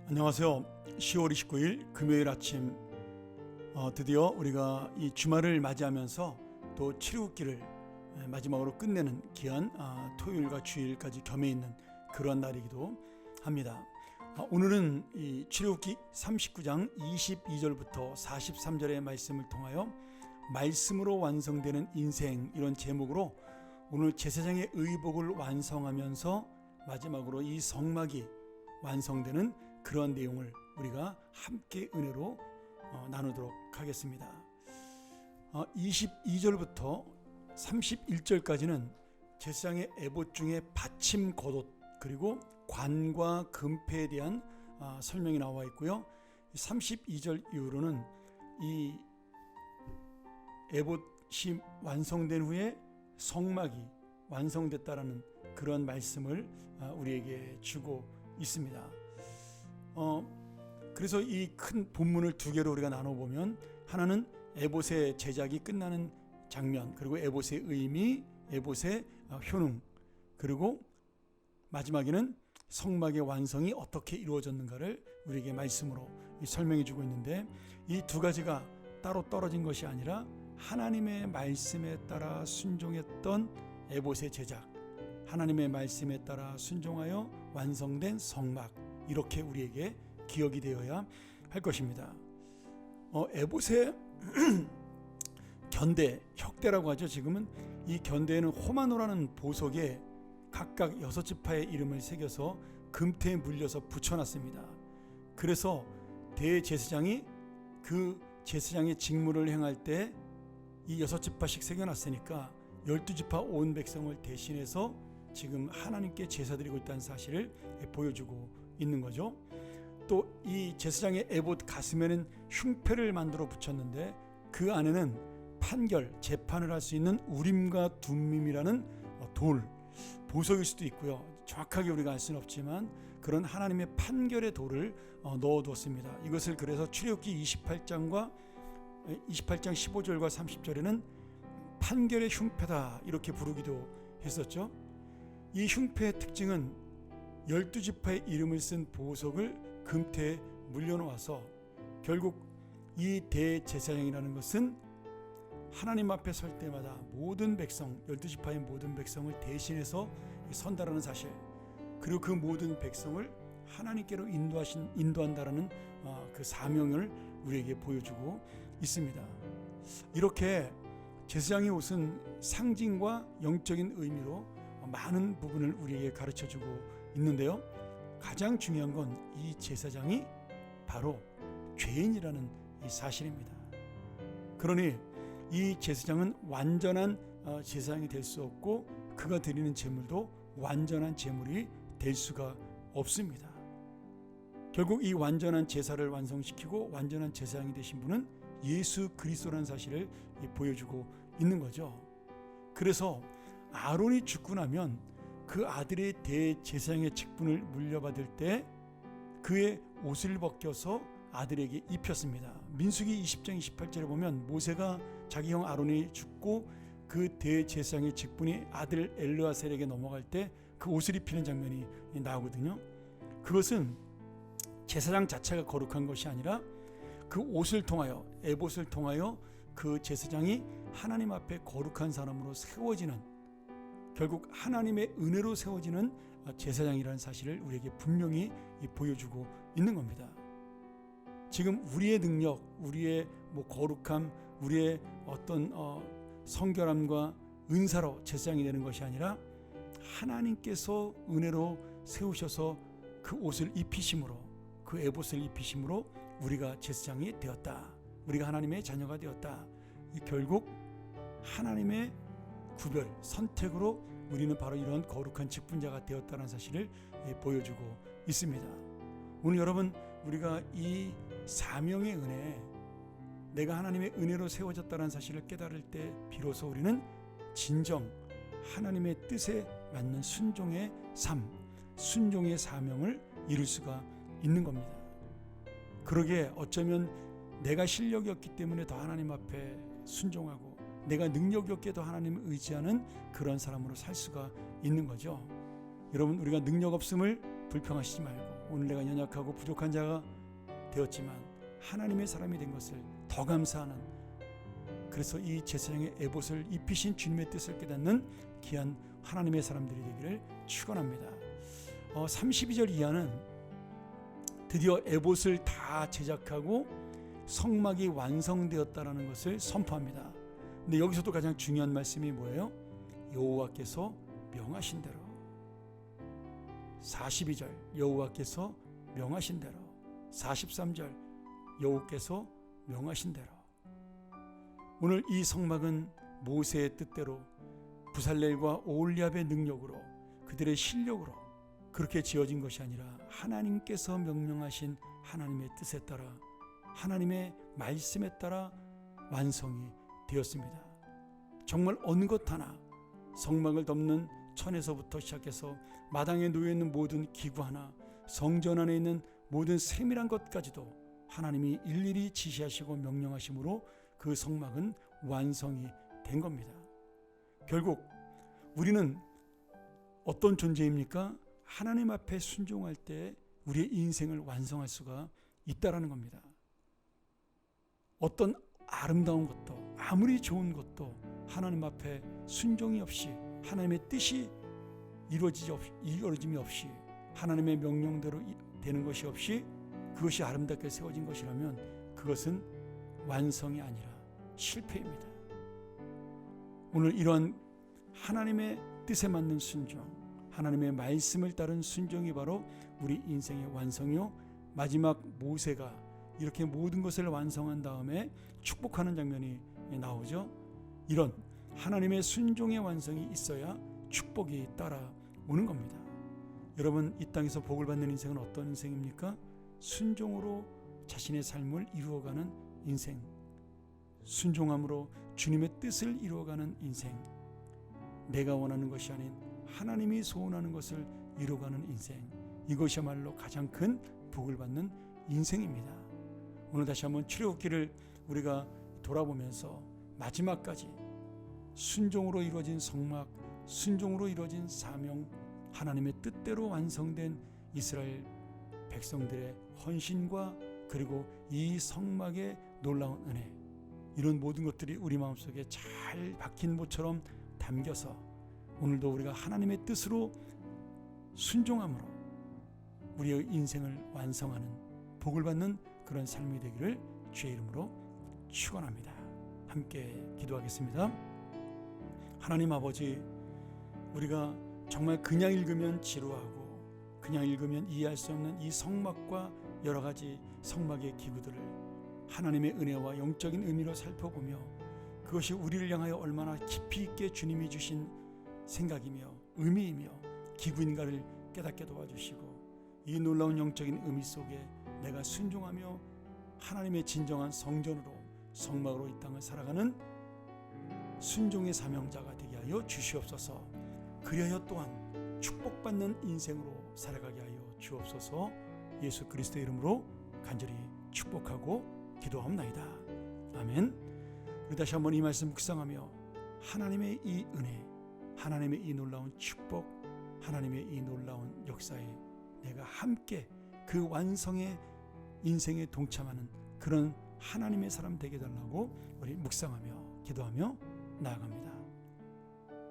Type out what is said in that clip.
안녕하세요. 10월 29일 금요일 아침 드디어 우리가 이 주말을 맞이하면서 또 출애굽기를 마지막으로 끝내는 귀한 토요일과 주일까지 겸해 있는 그런 날이기도 합니다. 오늘은 이 출애굽기 39장 22절부터 43절의 말씀을 통하여 말씀으로 완성되는 인생, 이런 제목으로 오늘 제사장의 의복을 완성하면서 마지막으로 이 성막이 완성되는 그런 내용을 우리가 함께 은혜로 나누도록 하겠습니다. 22절부터 31절까지는 제사장의 에봇 중에 받침 겉옷 그리고 관과 금패에 대한 설명이 나와 있고요. 32절 이후로는 이 에봇이 완성된 후에 성막이 완성됐다라는 그런 말씀을 우리에게 주고 있습니다. 그래서 이 큰 본문을 두 개로 우리가 나눠보면, 하나는 에봇의 제작이 끝나는 장면, 그리고 에봇의 의미, 에봇의 효능, 그리고 마지막에는 성막의 완성이 어떻게 이루어졌는가를 우리에게 말씀으로 설명해 주고 있는데, 이 두 가지가 따로 떨어진 것이 아니라 하나님의 말씀에 따라 순종했던 에봇의 제작, 하나님의 말씀에 따라 순종하여 완성된 성막, 이렇게 우리에게 기억이 되어야 할 것입니다. 에봇의 견대, 혁대라고 하죠. 지금은 이 견대에는 호마노라는 보석에 각각 6지파의 이름을 새겨서 금태에 물려서 붙여놨습니다. 그래서 대제사장이 그 제사장의 직무를 행할 때 이 6지파씩 새겨놨으니까 12지파 온 백성을 대신해서 지금 하나님께 제사드리고 있다는 사실을 보여주고 있는 거죠. 또 이 제사장의 에봇 가슴에는 흉패를 만들어 붙였는데, 그 안에는 판결, 재판을 할 수 있는 우림과 둠밈이라는 돌, 보석일 수도 있고요. 정확하게 우리가 알 수는 없지만 그런 하나님의 판결의 돌을 넣어두었습니다. 이것을 그래서 출애굽기 28장 15절과 30절에는 판결의 흉패다, 이렇게 부르기도 했었죠. 이 흉패의 특징은 12지파의 이름을 쓴 보석을 금태에 물려놓아서 결국 이 대제사장이라는 것은 하나님 앞에 설 때마다 모든 백성, 12지파의 모든 백성을 대신해서 선다라는 사실, 그리고 그 모든 백성을 하나님께로 인도한다라는 그 사명을 우리에게 보여주고 있습니다. 이렇게 제사장의 옷은 상징과 영적인 의미로 많은 부분을 우리에게 가르쳐주고 있는데요. 가장 중요한 건 이 제사장이 바로 죄인이라는 이 사실입니다. 그러니 이 제사장은 완전한 제사장이 될 수 없고, 그가 드리는 제물도 완전한 제물이 될 수가 없습니다. 결국 이 완전한 제사를 완성시키고 완전한 제사장이 되신 분은 예수 그리스도라는 사실을 보여주고 있는 거죠. 그래서 아론이 죽고 나면 그 아들의 대제사장의 직분을 물려받을 때 그의 옷을 벗겨서 아들에게 입혔습니다. 민수기 20장 28절에 보면 모세가 자기 형 아론이 죽고 그 대제사장의 직분이 아들 엘르아셀에게 넘어갈 때 그 옷을 입히는 장면이 나오거든요. 그것은 제사장 자체가 거룩한 것이 아니라 그 옷을 통하여, 에봇을 통하여 그 제사장이 하나님 앞에 거룩한 사람으로 세워지는, 결국 하나님의 은혜로 세워지는 제사장이라는 사실을 우리에게 분명히 보여주고 있는 겁니다. 지금 우리의 능력, 우리의 거룩함, 우리의 어떤 성결함과 은사로 제사장이 되는 것이 아니라 하나님께서 은혜로 세우셔서 그 옷을 입히심으로, 그 에봇을 입히심으로 우리가 제사장이 되었다, 우리가 하나님의 자녀가 되었다. 결국 하나님의 구별, 선택으로 우리는 바로 이런 거룩한 직분자가 되었다는 사실을 보여주고 있습니다. 오늘 여러분, 우리가 이 사명의 은혜, 내가 하나님의 은혜로 세워졌다는 사실을 깨달을 때 비로소 우리는 진정 하나님의 뜻에 맞는 순종의 삶, 순종의 사명을 이룰 수가 있는 겁니다. 그러기에 어쩌면 내가 실력이 없기 때문에 더 하나님 앞에 순종하고, 내가 능력이 없게 더 하나님을 의지하는 그런 사람으로 살 수가 있는 거죠. 여러분, 우리가 능력 없음을 불평하시지 말고 오늘 내가 연약하고 부족한 자가 되었지만 하나님의 사람이 된 것을 더 감사하는, 그래서 이 제사장의 에봇을 입히신 주님의 뜻을 깨닫는 귀한 하나님의 사람들이 되기를 축원합니다. 32절 이하는 드디어 에봇을 다 제작하고 성막이 완성되었다라는 것을 선포합니다. 근데 여기서도 가장 중요한 말씀이 뭐예요? 여호와께서 명하신 대로. 42절 여호와께서 명하신 대로. 43절 여호와께서 명하신 대로. 오늘 이 성막은 모세의 뜻대로 부살렐과 오홀리압의 능력으로, 그들의 실력으로 그렇게 지어진 것이 아니라 하나님께서 명령하신 하나님의 뜻에 따라, 하나님의 말씀에 따라 완성이 되었습니다. 정말 어느 것 하나, 성막을 덮는 천에서부터 시작해서 마당에 놓여있는 모든 기구 하나, 성전 안에 있는 모든 세밀한 것까지도 하나님이 일일이 지시하시고 명령하심으로 그 성막은 완성이 된 겁니다. 결국 우리는 어떤 존재입니까? 하나님 앞에 순종할 때 우리의 인생을 완성할 수가 있다라는 겁니다. 어떤 아름다운 것도, 아무리 좋은 것도 하나님 앞에 순종이 없이, 하나님의 뜻이 이루어짐이 없이, 하나님의 명령대로 되는 것이 없이 그것이 아름답게 세워진 것이라면 그것은 완성이 아니라 실패입니다. 오늘 이러한 하나님의 뜻에 맞는 순종, 하나님의 말씀을 따른 순종이 바로 우리 인생의 완성이요, 마지막 모세가 이렇게 모든 것을 완성한 다음에 축복하는 장면이 나오죠. 이런 하나님의 순종의 완성이 있어야 축복이 따라오는 겁니다. 여러분, 이 땅에서 복을 받는 인생은 어떤 인생입니까? 순종으로 자신의 삶을 이루어가는 인생, 순종함으로 주님의 뜻을 이루어가는 인생, 내가 원하는 것이 아닌 하나님이 소원하는 것을 이루어가는 인생, 이것이야말로 가장 큰 복을 받는 인생입니다. 오늘 다시 한번 출애굽기를 우리가 돌아보면서 마지막까지 순종으로 이루어진 성막, 순종으로 이루어진 사명, 하나님의 뜻대로 완성된 이스라엘 백성들의 헌신과 그리고 이 성막의 놀라운 은혜, 이런 모든 것들이 우리 마음속에 잘 박힌 모처럼 담겨서 오늘도 우리가 하나님의 뜻으로 순종함으로 우리의 인생을 완성하는, 복을 받는 그런 삶이 되기를 주의 이름으로 축원합니다. 함께 기도하겠습니다. 하나님 아버지, 우리가 정말 그냥 읽으면 지루하고 그냥 읽으면 이해할 수 없는 이 성막과 여러 가지 성막의 기구들을 하나님의 은혜와 영적인 의미로 살펴보며 그것이 우리를 향하여 얼마나 깊이 있게 주님이 주신 생각이며 의미이며 기구인가를 깨닫게 도와주시고, 이 놀라운 영적인 의미 속에 내가 순종하며 하나님의 진정한 성전으로, 성막으로 이 땅을 살아가는 순종의 사명자가 되게 하여 주시옵소서. 그리하여 또한 축복받는 인생으로 살아가게 하여 주옵소서. 예수 그리스도의 이름으로 간절히 축복하고 기도합나이다. 아멘. 우리 다시 한번 이 말씀 묵상하며 하나님의 이 은혜, 하나님의 이 놀라운 축복, 하나님의 이 놀라운 역사에 내가 함께 그 완성의 인생에 동참하는 그런 하나님의 사람 되게 달라고 우리 묵상하며 기도하며 나아갑니다.